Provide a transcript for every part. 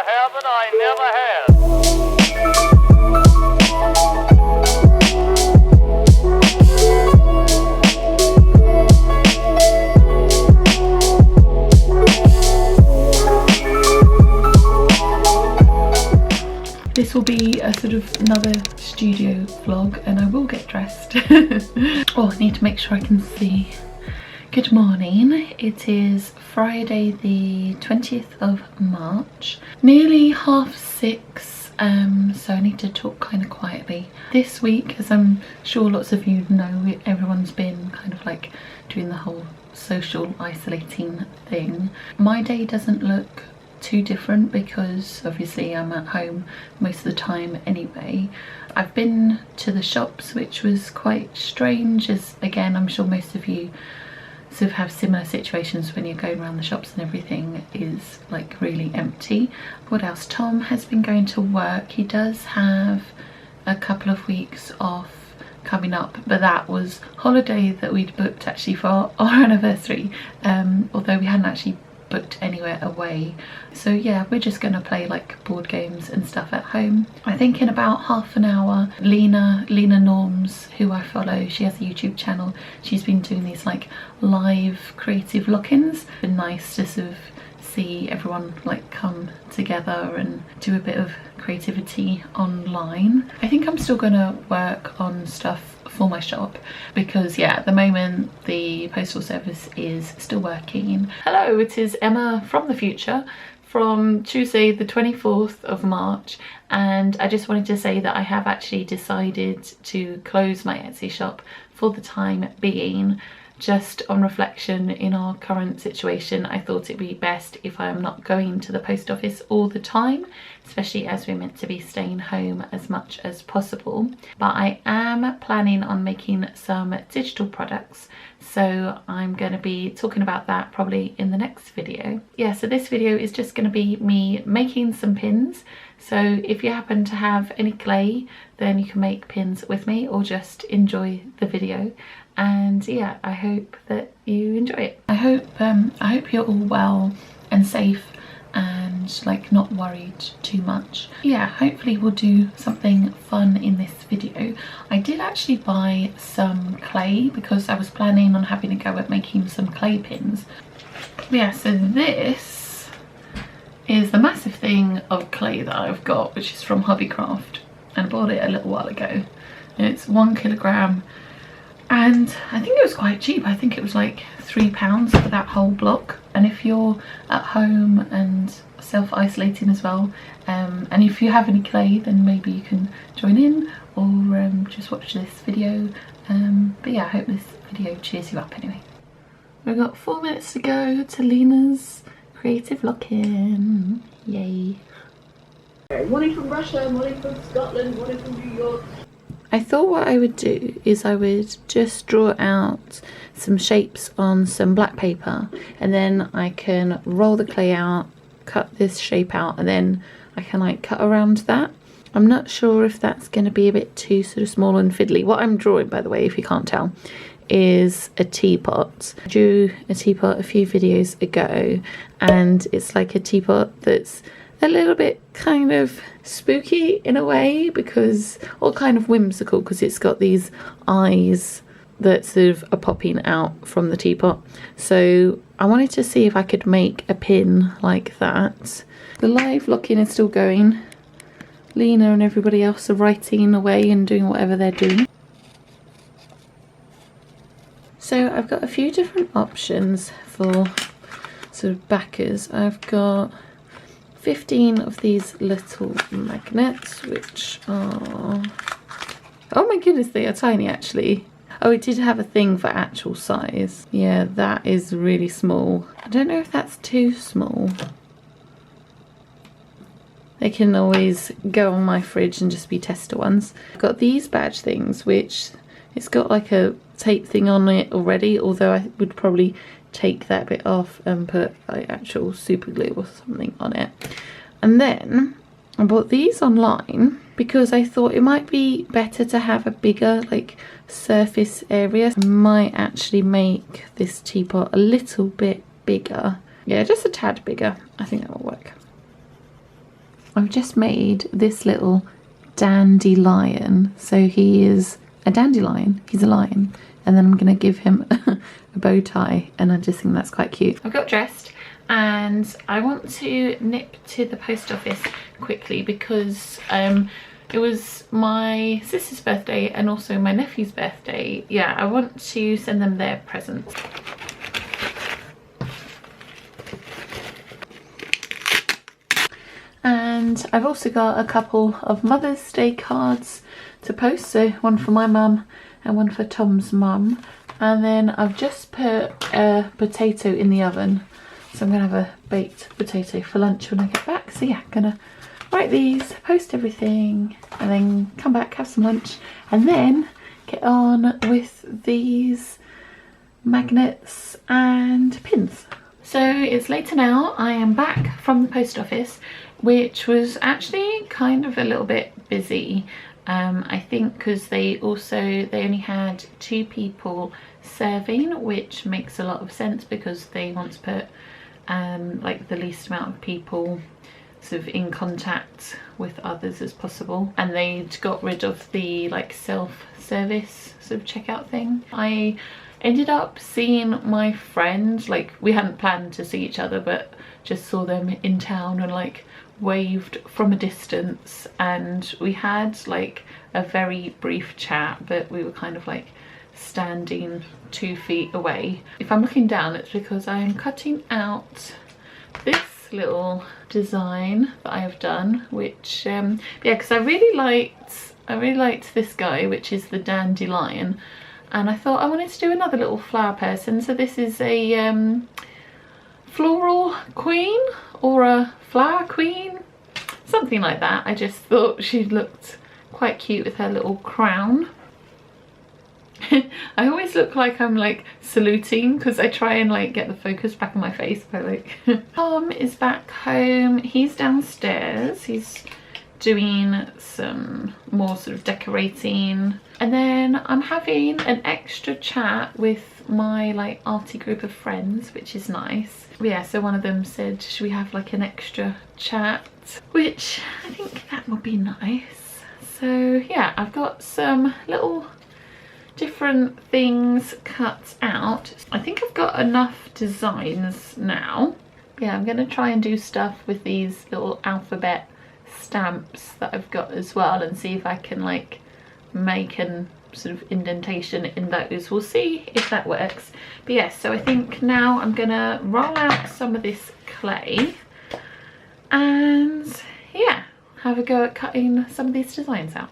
have it, I never have. This will be a sort of another studio vlog and I will get dressed. Oh, I need to make sure I can see. Good morning. It is Friday the 20th of March, nearly 6:30, so I need to talk kind of quietly. This week, as I'm sure lots of you know, everyone's been kind of like doing the whole social isolating thing. My day doesn't look too different because obviously I'm at home most of the time anyway. I've been to the shops, which was quite strange, as again I'm sure most of you sort of have similar situations when you're going around the shops and everything is like really empty. What else? Tom has been going to work. He does have a couple of weeks off coming up, but that was holiday that we'd booked actually for our anniversary, although we hadn't actually booked anywhere away. So yeah, we're just gonna play like board games and stuff at home. I think in about half an hour, Lena Norms, who I follow, she has a YouTube channel, she's been doing these like live creative lock-ins. It's been nice to sort of see everyone like come together and do a bit of creativity online. I think I'm still gonna work on stuff for my shop because yeah, at the moment the postal service is still working. Hello, it is Emma from the future, from Tuesday the 24th of March, and I just wanted to say that I have actually decided to close my Etsy shop for the time being. Just on reflection, in our current situation, I thought it'd be best if I am not going to the post office all the time, especially as we're meant to be staying home as much as possible. But I am planning on making some digital products, so I'm going to be talking about that probably in the next video. Yeah, so this video is just going to be me making some pins. So if you happen to have any clay, then you can make pins with me or just enjoy the video. And yeah, I hope that you enjoy it. I hope you're all well and safe and like not worried too much. Yeah, hopefully we'll do something fun in this video. I did actually buy some clay because I was planning on having a go at making some clay pins. Yeah, so this is the massive thing of clay that I've got, which is from Hobbycraft, and I bought it a little while ago. It's 1 kilogram. And I think it was quite cheap. I think it was like £3 for that whole block. And if you're at home and self-isolating as well, and if you have any clay, then maybe you can join in or just watch this video. But yeah, I hope this video cheers you up anyway. We've got 4 minutes to go to Lena's creative lock-in. Yay. One from Russia, one from Scotland, one from New York. I thought what I would do is I would just draw out some shapes on some black paper, and then I can roll the clay out, cut this shape out, and then I can like cut around that. I'm not sure if that's going to be a bit too sort of small and fiddly. What I'm drawing, by the way, if you can't tell, is a teapot. I drew a teapot a few videos ago, and it's like a teapot that's a little bit kind of spooky in a way, because, or kind of whimsical, because it's got these eyes that sort of are popping out from the teapot. So I wanted to see if I could make a pin like that. The live lock-in is still going. Lena and everybody else are writing away and doing whatever they're doing. So I've got a few different options for sort of backers. I've got 15 of these little magnets, which are, oh my goodness, they are tiny actually. Oh, it did have a thing for actual size. Yeah, that is really small. I don't know if that's too small. They can always go on my fridge and just be tester ones. I've got these badge things, which it's got like a tape thing on it already, although I would probably take that bit off and put like actual super glue or something on it. And then I bought these online because I thought it might be better to have a bigger like surface area. I might actually make this teapot a little bit bigger. Yeah, just a tad bigger. I think that will work. I've just made this little dandelion. So he is a dandelion, he's a lion, and then I'm gonna give him a bow tie, and I just think that's quite cute. I've got dressed and I want to nip to the post office quickly because it was my sister's birthday and also my nephew's birthday. Yeah, I want to send them their presents. And I've also got a couple of Mother's Day cards to post, so one for my mum and one for Tom's mum. And then I've just put a potato in the oven, so I'm gonna have a baked potato for lunch when I get back. So yeah, I'm gonna write these, post everything, and then come back, have some lunch, and then get on with these magnets and pins. So it's later now. I am back from the post office, which was actually kind of a little bit busy. I think because they only had 2 people serving, which makes a lot of sense because they want to put like the least amount of people sort of in contact with others as possible, and they'd got rid of the like self-service sort of checkout thing. I ended up seeing my friend, like we hadn't planned to see each other, but just saw them in town and like waved from a distance, and we had like a very brief chat, but we were kind of like standing 2 feet away. If I'm looking down, it's because I am cutting out this little design that I have done, which yeah, because I really liked this guy, which is the dandelion, and I thought I wanted to do another little flower person. So this is a floral queen or a flower queen, something like that. I just thought she looked quite cute with her little crown. I always look like I'm like saluting because I try and like get the focus back on my face, but like Tom is back home, he's downstairs, he's doing some more sort of decorating, and then I'm having an extra chat with my like arty group of friends, which is nice. Yeah, so one of them said, should we have like an extra chat, which I think that would be nice. So yeah, I've got some little different things cut out. I think I've got enough designs now. Yeah, I'm gonna try and do stuff with these little alphabet stamps that I've got as well, and see if I can like make an sort of indentation in those. We'll see if that works. But yes, so I think now I'm gonna roll out some of this clay and yeah, have a go at cutting some of these designs out.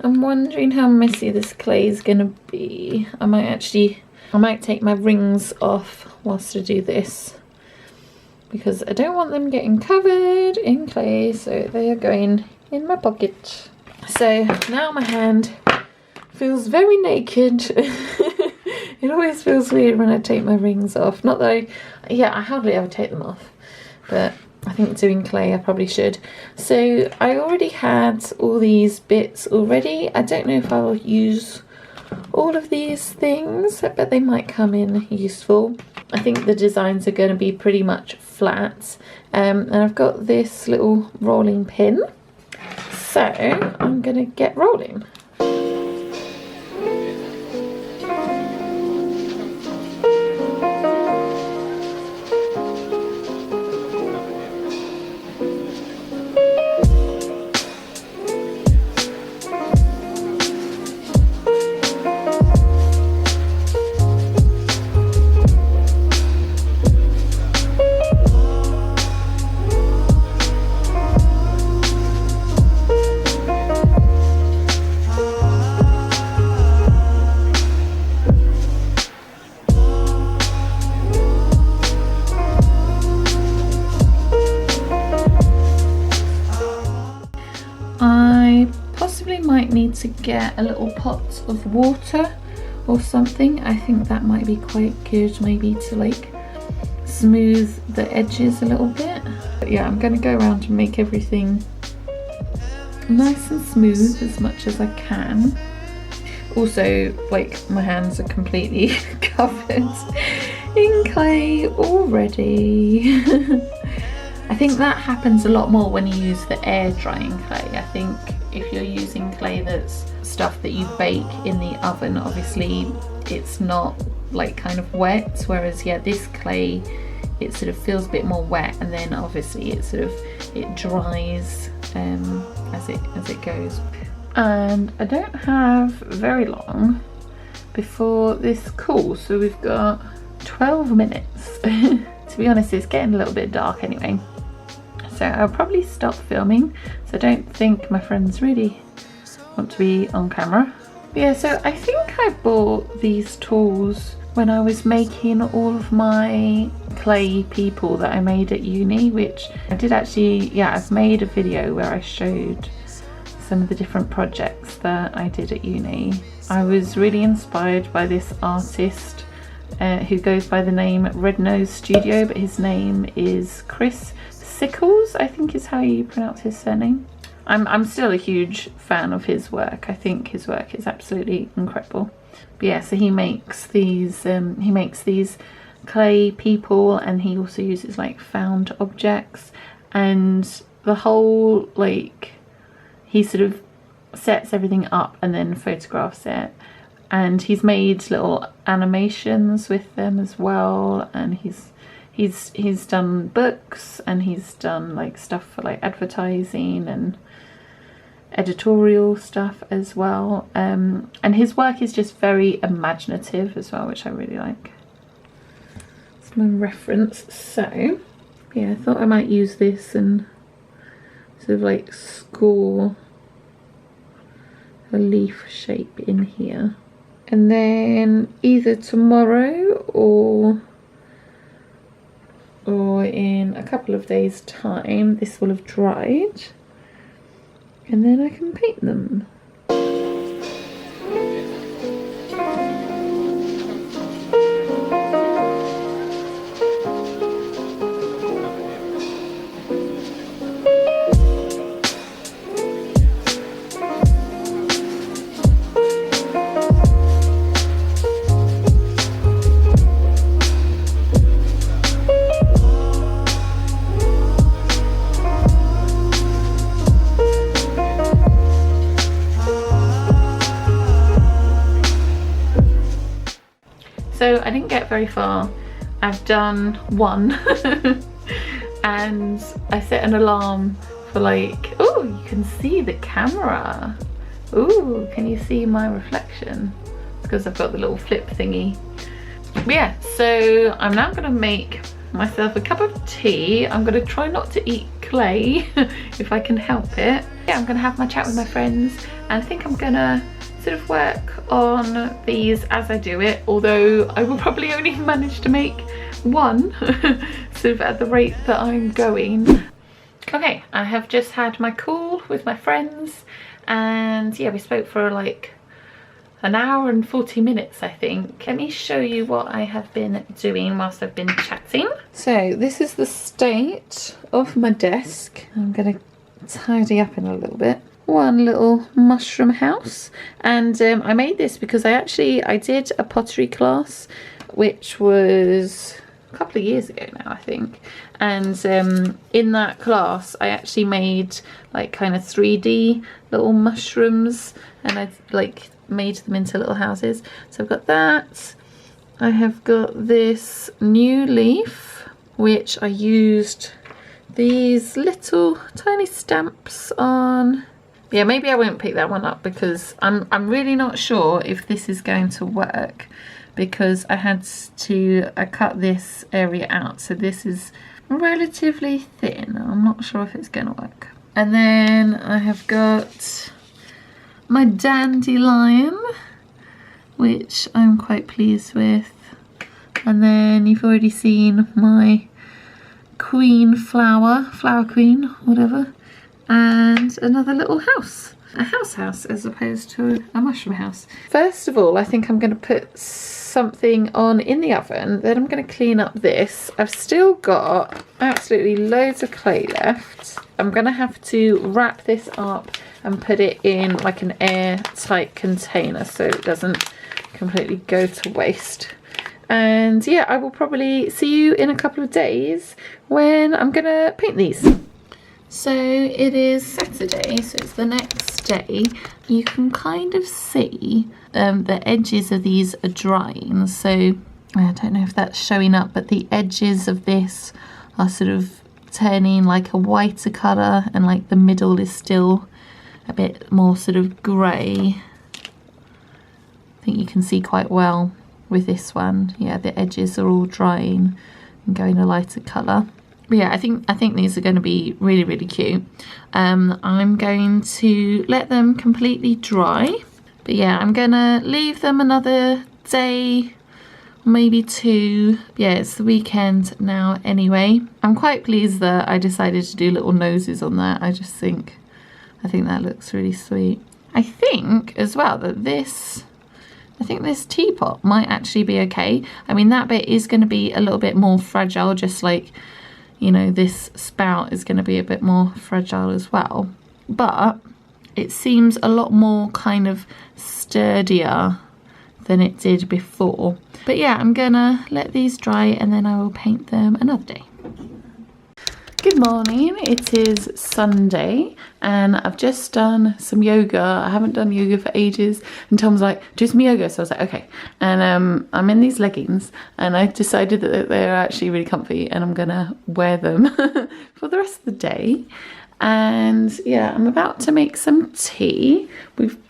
I'm wondering how messy this clay is gonna be. I might take my rings off whilst I do this, because I don't want them getting covered in clay, so they are going in my pocket. So now my hand feels very naked. It always feels weird when I take my rings off. Not that I hardly ever take them off, but I think doing clay I probably should. So I already had all these bits already. I don't know if I'll use all of these things, but they might come in useful. I think the designs are going to be pretty much flat, and I've got this little rolling pin, so I'm going to get rolling. Need to get a little pot of water or something. I think that might be quite good, maybe to like smooth the edges a little bit. But yeah, I'm going to go around and make everything nice and smooth as much as I can. Also, like, my hands are completely covered in clay already. I think that happens a lot more when you use the air drying clay. I think if you're using clay that's stuff that you bake in the oven, obviously it's not like kind of wet, whereas yeah, this clay, it sort of feels a bit more wet, and then obviously it sort of, it dries as it goes. And I don't have very long before this cools, so we've got 12 minutes. To be honest, it's getting a little bit dark anyway, so I'll probably stop filming, so I don't think my friends really want to be on camera. But yeah, so I think I bought these tools when I was making all of my clay people that I made at uni, which I did actually, yeah, I've made a video where I showed some of the different projects that I did at uni. I was really inspired by this artist who goes by the name Red Nose Studio, but his name is Chris Sickles, I think is how you pronounce his surname. I'm still a huge fan of his work. I think his work is absolutely incredible. But yeah, so he makes these clay people, and he also uses like found objects, and the whole, like, he sort of sets everything up and then photographs it, and he's made little animations with them as well, and he's done books, and he's done like stuff for like advertising and editorial stuff as well, and his work is just very imaginative as well, which I really like. It's my reference. So yeah, I thought I might use this and sort of like score a leaf shape in here, and then either tomorrow or in a couple of days time this will have dried, and then I can paint them. So I didn't get very far. I've done one and I set an alarm for like, oh, you can see the camera. Ooh, can you see my reflection? Because I've got the little flip thingy. But yeah, so I'm now gonna make myself a cup of tea. I'm gonna try not to eat clay if I can help it. Yeah, I'm gonna have my chat with my friends, and I think I'm gonna sort of work on these as I do it, although I will probably only manage to make one sort of at the rate that I'm going. Okay, I have just had my call with my friends, and yeah, we spoke for like an hour and 40 minutes, I think. Let me show you what I have been doing whilst I've been chatting. So this is the state of my desk. I'm gonna tidy up in a little bit. One little mushroom house, and I made this because I did a pottery class, which was a couple of years ago now, I think, and in that class I actually made like kind of 3D little mushrooms, and I like made them into little houses. So I've got that. I have got this new leaf, which I used these little tiny stamps on. Yeah, maybe I won't pick that one up because I'm really not sure if this is going to work, because I had to cut this area out, so this is relatively thin. I'm not sure if it's going to work. And then I have got my dandelion, which I'm quite pleased with. And then you've already seen my queen flower queen, whatever. And another little house, a house as opposed to a mushroom house. First of all, I think I'm going to put something on in the oven, then I'm going to clean up this. I've still got absolutely loads of clay left. I'm going to have to wrap this up and put it in like an airtight container so it doesn't completely go to waste. And yeah, I will probably see you in a couple of days when I'm gonna paint these. So it is Saturday, so it's the next day. You can kind of see the edges of these are drying, so I don't know if that's showing up, but the edges of this are sort of turning like a whiter colour, and like the middle is still a bit more sort of grey. I think you can see quite well with this one. Yeah, the edges are all drying and going a lighter colour. But yeah, I think these are going to be really, really cute. I'm going to let them completely dry. But yeah, I'm going to leave them another day, maybe 2. Yeah, it's the weekend now anyway. I'm quite pleased that I decided to do little noses on that. I think that looks really sweet. I think as well that this teapot might actually be okay. I mean, that bit is going to be a little bit more fragile, just like, you know, this spout is going to be a bit more fragile as well. But it seems a lot more kind of sturdier than it did before. But yeah, I'm gonna let these dry and then I will paint them another day. Good morning, it is Sunday and I've just done some yoga. I haven't done yoga for ages and Tom's like, do some yoga, so I was like, okay. And I'm in these leggings and I decided that they're actually really comfy and I'm gonna wear them for the rest of the day. And yeah, I'm about to make some tea. We've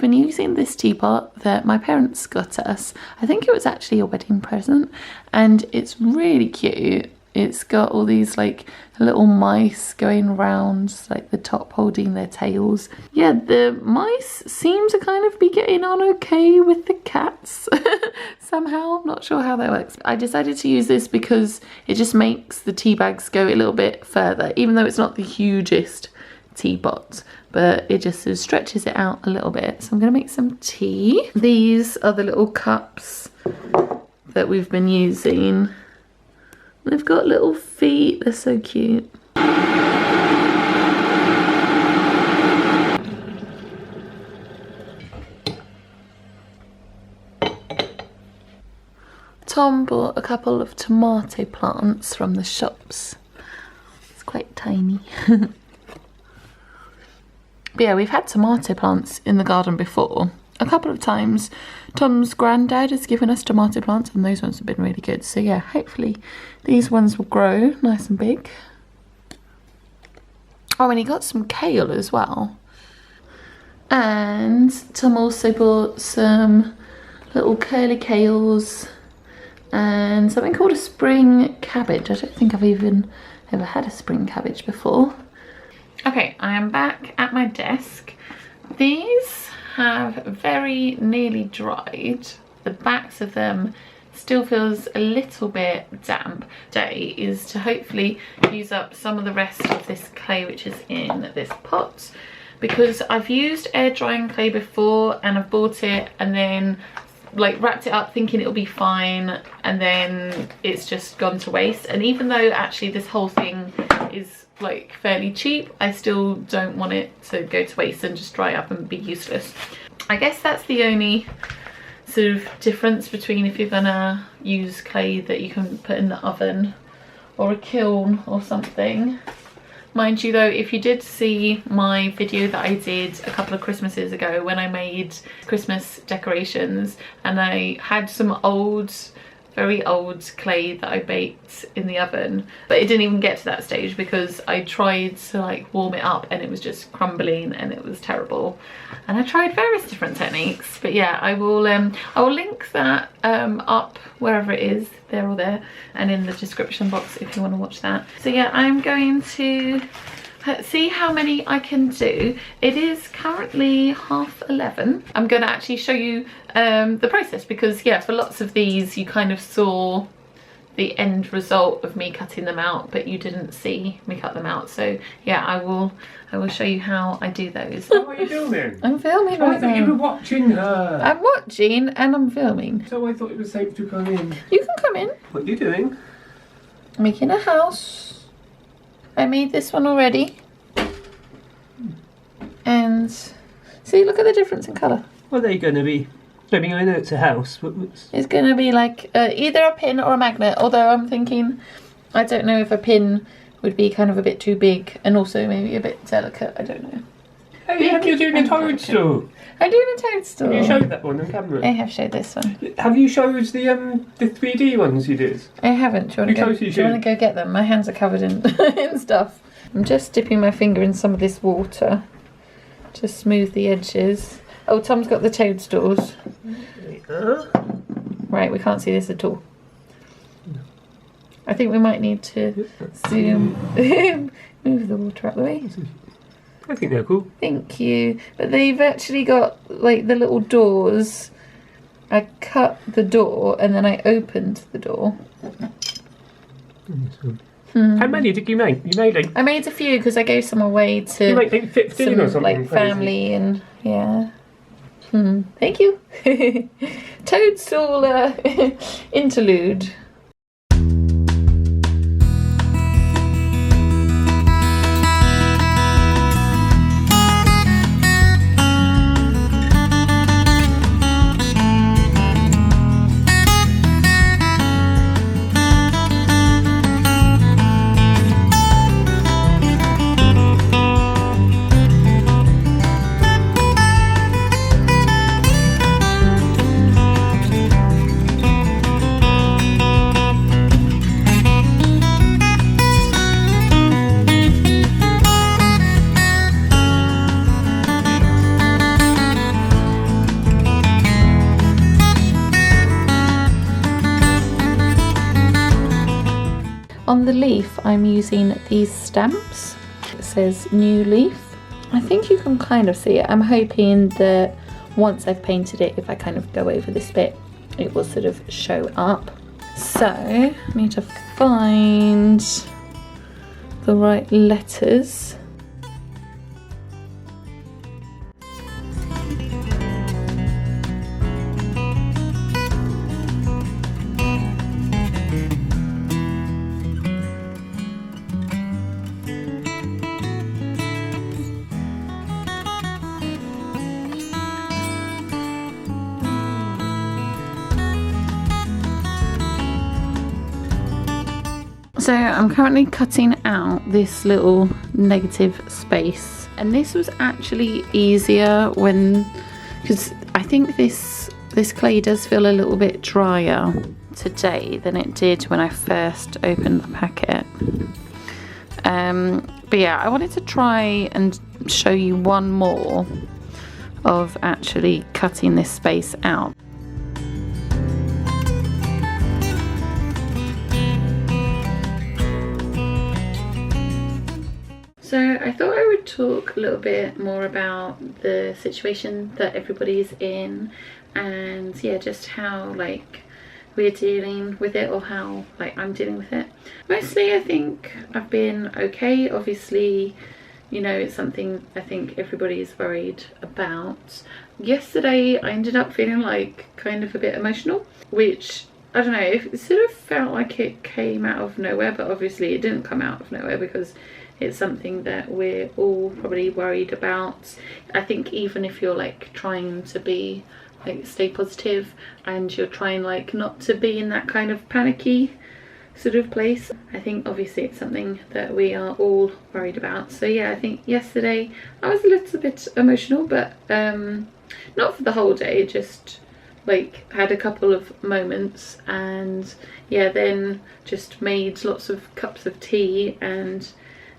been using this teapot that my parents got us. I think it was actually a wedding present and it's really cute. It's got all these like little mice going around, like the top holding their tails. Yeah, the mice seem to kind of be getting on okay with the cats somehow. I'm not sure how that works. I decided to use this because it just makes the tea bags go a little bit further, even though it's not the hugest teapot, but it just sort of stretches it out a little bit. So I'm going to make some tea. These are the little cups that we've been using. They've got little feet, they're so cute. Tom bought a couple of tomato plants from the shops. It's quite tiny. But yeah, we've had tomato plants in the garden before. A couple of times. Tom's granddad has given us tomato plants and those ones have been really good. So yeah, hopefully these ones will grow nice and big. Oh, and he got some kale as well. And Tom also bought some little curly kales and something called a spring cabbage. I don't think I've even ever had a spring cabbage before. Okay, I am back at my desk. These have very nearly dried. The backs of them still feels a little bit damp. Today is to hopefully use up some of the rest of this clay which is in this pot, because I've used air drying clay before and I've bought it and then like wrapped it up thinking it'll be fine and then it's just gone to waste. And even though actually this whole thing is like fairly cheap, I still don't want it to go to waste and just dry up and be useless. I guess that's the only sort of difference between if you're gonna use clay that you can put in the oven or a kiln or something. Mind you though, if you did see my video that I did a couple of Christmases ago when I made Christmas decorations and I had some very old clay that I baked in the oven, but it didn't even get to that stage because I tried to like warm it up and it was just crumbling and it was terrible. And I tried various different techniques, but yeah, I will link that up wherever it is, there or there, and in the description box if you want to watch that. So yeah, I'm going to see how many I can do. It is currently 11:30. I'm going to actually show you the process because yeah, for lots of these you kind of saw the end result of me cutting them out, but you didn't see me cut them out. So yeah, I will show you how I do those. What are you filming? I'm filming right now. I thought you were watching her. I'm watching and I'm filming. So I thought it was safe to come in. You can come in. What are you doing? Making a house. I made this one already. And see, look at the difference in colour. What are they going to be? I mean, I know it's a house, but what's... It's going to be like either a pin or a magnet, although I'm thinking, I don't know if a pin would be kind of a bit too big and also maybe a bit delicate, I don't know. Hey, you're doing a toadstool. I'm doing a toadstool. Have you showed that one on camera? I have showed this one. Have you showed the 3D ones you did? I haven't. Do you want to go get them? My hands are covered in, in stuff. I'm just dipping my finger in some of this water to smooth the edges. Oh, Tom's got the toadstools. Right, we can't see this at all. I think we might need to zoom, move the water out of the way. I think they're cool. Thank you. But they've actually got like the little doors. I cut the door and then I opened the door. How many did you make? You made like... I made a few because I gave some away to you made like 15 some, or something like crazy. family and yeah. Thank you. Toadstool interlude. On the leaf, I'm using these stamps. It says new leaf. I think you can kind of see it. I'm hoping that once I've painted it, if I kind of go over this bit, it will sort of show up. So, I need to find the right letters. So I'm currently cutting out this little negative space, and this was actually easier because I think this clay does feel a little bit drier today than it did when I first opened the packet. But yeah, I wanted to try and show you one more of actually cutting this space out. So I thought I would talk a little bit more about the situation that everybody's in, and yeah, just how like we're dealing with it, or how like I'm dealing with it. Mostly I think I've been okay. Obviously, you know, it's something I think everybody's worried about. Yesterday I ended up feeling like kind of a bit emotional, which I don't know, it sort of felt like it came out of nowhere, but obviously it didn't come out of nowhere because it's something that we're all probably worried about. I think even if you're like trying to be like stay positive and you're trying like not to be in that kind of panicky sort of place, I think obviously it's something that we are all worried about. So yeah, I think yesterday I was a little bit emotional, but not for the whole day, just like had a couple of moments, and yeah, then just made lots of cups of tea and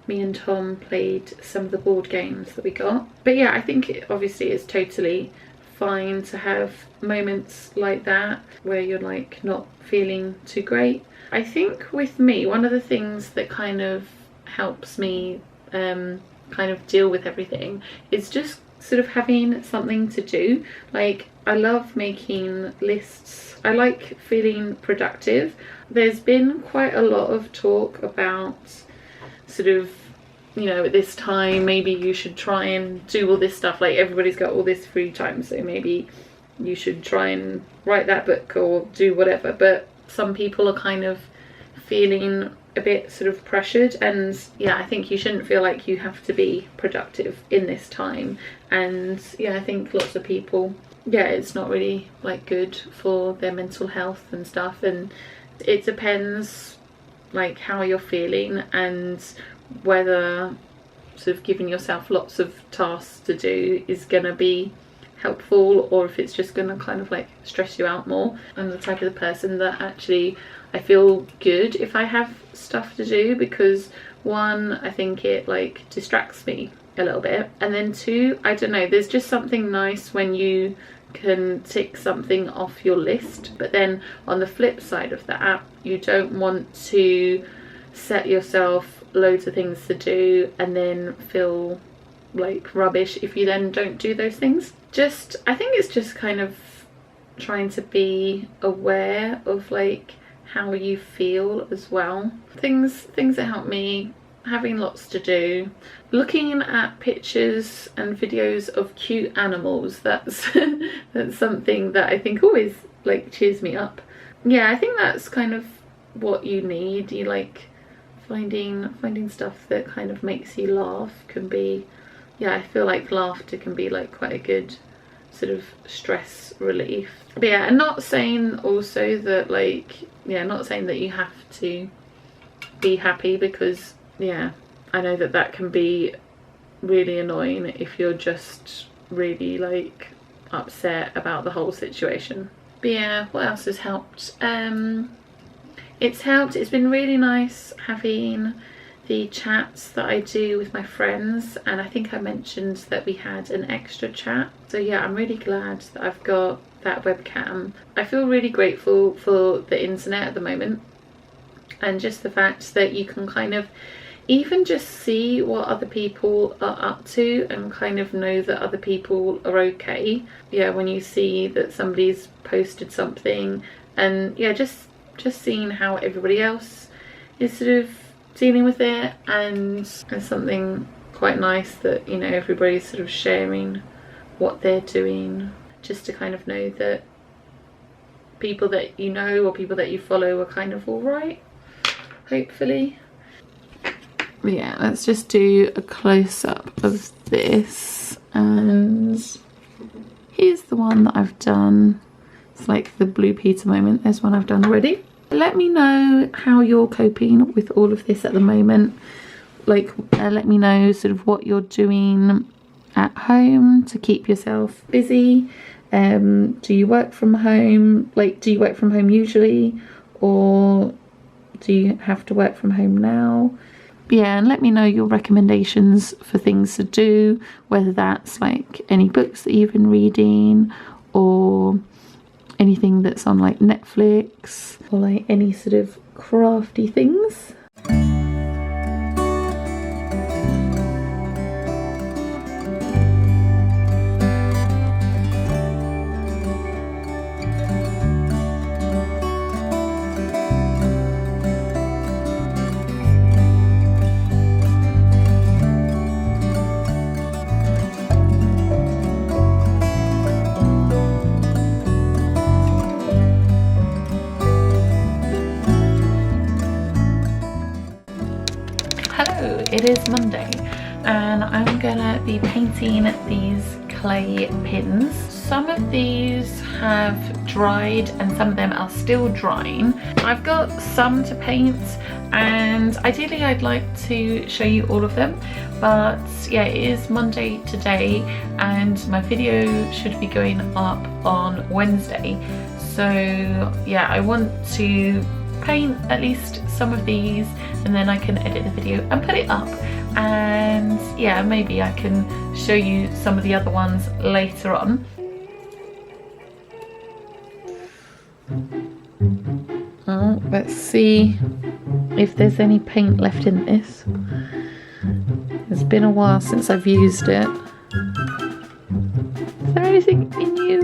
me and Tom played some of the board games that we got. But yeah, I think obviously it's totally fine to have moments like that where you're like not feeling too great. I think with me, one of the things that kind of helps me kind of deal with everything is just sort of having something to do. Like, I love making lists. I like feeling productive. There's been quite a lot of talk about sort of, you know, at this time maybe you should try and do all this stuff, like everybody's got all this free time, so maybe you should try and write that book or do whatever. But some people are kind of feeling a bit sort of pressured, and yeah, I think you shouldn't feel like you have to be productive in this time. And yeah, I think lots of people, yeah, it's not really like good for their mental health and stuff, and it depends like how you're feeling and whether sort of giving yourself lots of tasks to do is gonna be helpful, or if it's just gonna kind of like stress you out more. I'm the type of the person that actually I feel good if I have stuff to do, because one, I think it like distracts me a little bit, and then two, I don't know, there's just something nice when you can tick something off your list. But then on the flip side of that, you don't want to set yourself loads of things to do and then feel like rubbish if you then don't do those things. I think it's just kind of trying to be aware of like how you feel as well. Things that help me: having lots to do, looking at pictures and videos of cute animals. That's that's something that I think always like cheers me up. Yeah, I think that's kind of what you need. You like finding stuff that kind of makes you laugh can be, yeah, I feel like laughter can be like quite a good sort of stress relief. But yeah, and not saying also that like, yeah, not saying that you have to be happy, because yeah, I know that that can be really annoying if you're just really like upset about the whole situation. But yeah, what else has helped? It's been really nice having the chats that I do with my friends, and I think I mentioned that we had an extra chat. So yeah, I'm really glad that I've got that webcam. I feel really grateful for the internet at the moment, and just the fact that you can kind of even just see what other people are up to and kind of know that other people are okay. Yeah, when you see that somebody's posted something, and yeah, just seeing how everybody else is sort of dealing with it, and it's something quite nice that, you know, everybody's sort of sharing what they're doing, just to kind of know that people that you know or people that you follow are kind of all right, hopefully. Yeah, let's just do a close-up of this, and here's the one that I've done. It's like the Blue Peter moment. There's one I've done already. Let me know how you're coping with all of this at the moment. Like, let me know sort of what you're doing at home to keep yourself busy. Do you work from home? Like, do you work from home usually, or do you have to work from home now? Yeah, and let me know your recommendations for things to do, whether that's like any books that you've been reading, or anything that's on like Netflix, or like any sort of crafty things. It is Monday, and I'm gonna be painting these clay pins. Some of these have dried and some of them are still drying. I've got some to paint, and ideally I'd like to show you all of them, but yeah, it is Monday today and my video should be going up on Wednesday. So yeah, I want to paint at least some of these, and then I can edit the video and put it up, and yeah, maybe I can show you some of the other ones later on. Let's see if there's any paint left in this. It's been a while since I've used it. Is there anything in you?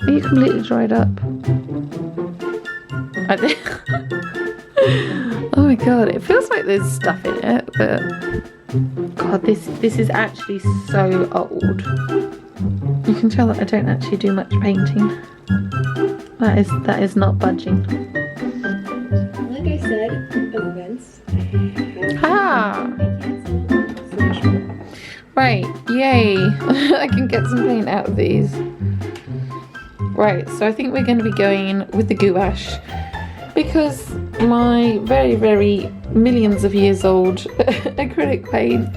Are you completely dried up? I did. Oh my god, it feels like there's stuff in it, but god, this is actually so old. You can tell that I don't actually do much painting. That is not budging. Like I said, events. Ah! Right, yay! I can get some paint out of these. Right, so I think we're going to be going with the gouache because my very, very millions of years old acrylic paint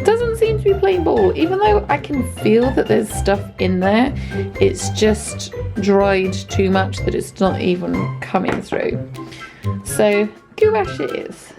doesn't seem to be playing ball. Even though I can feel that there's stuff in there, it's just dried too much that it's not even coming through. So gouache it is.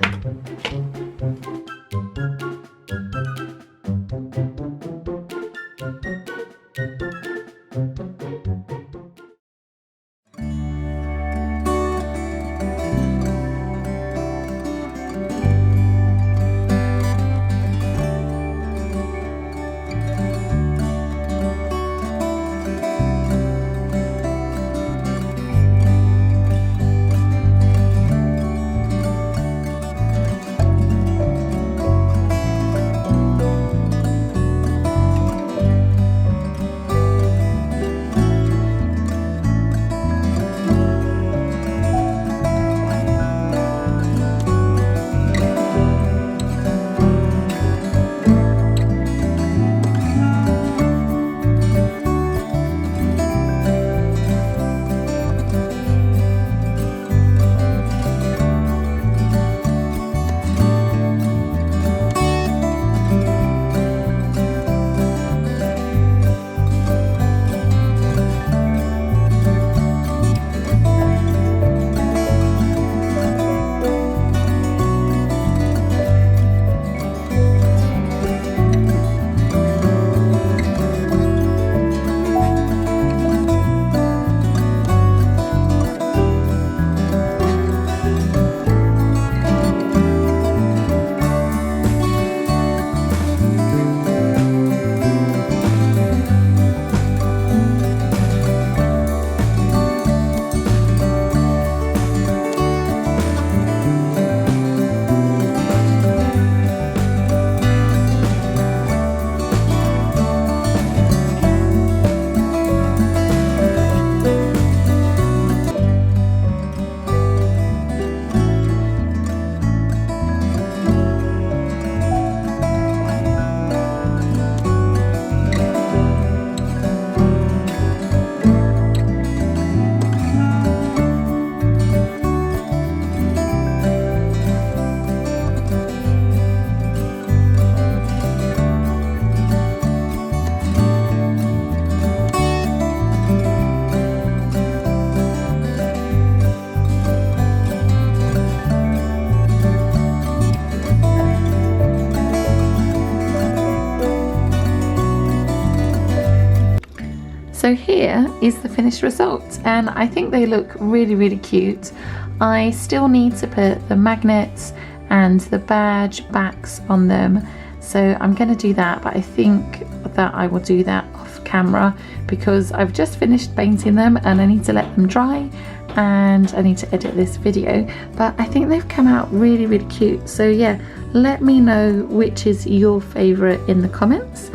So here is the finished result, and I think they look really, really cute. I still need to put the magnets and the badge backs on them, so I'm going to do that, but I think that I will do that off camera because I've just finished painting them and I need to let them dry and I need to edit this video. But I think they've come out really, really cute. So yeah, let me know which is your favourite in the comments.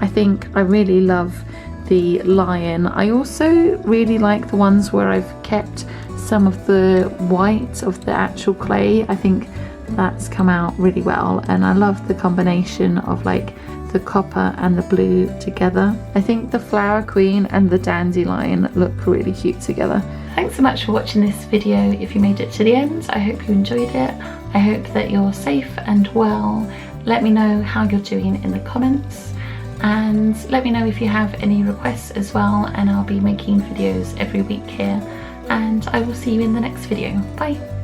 I think I really love the lion. I also really like the ones where I've kept some of the white of the actual clay. I think that's come out really well, and I love the combination of like the copper and the blue together. I think the flower queen and the dandelion look really cute together. Thanks so much for watching this video. If you made it to the end, I hope you enjoyed it. I hope that you're safe and well. Let me know how you're doing in the comments, and let me know if you have any requests as well, and I'll be making videos every week here, and I will see you in the next video. Bye.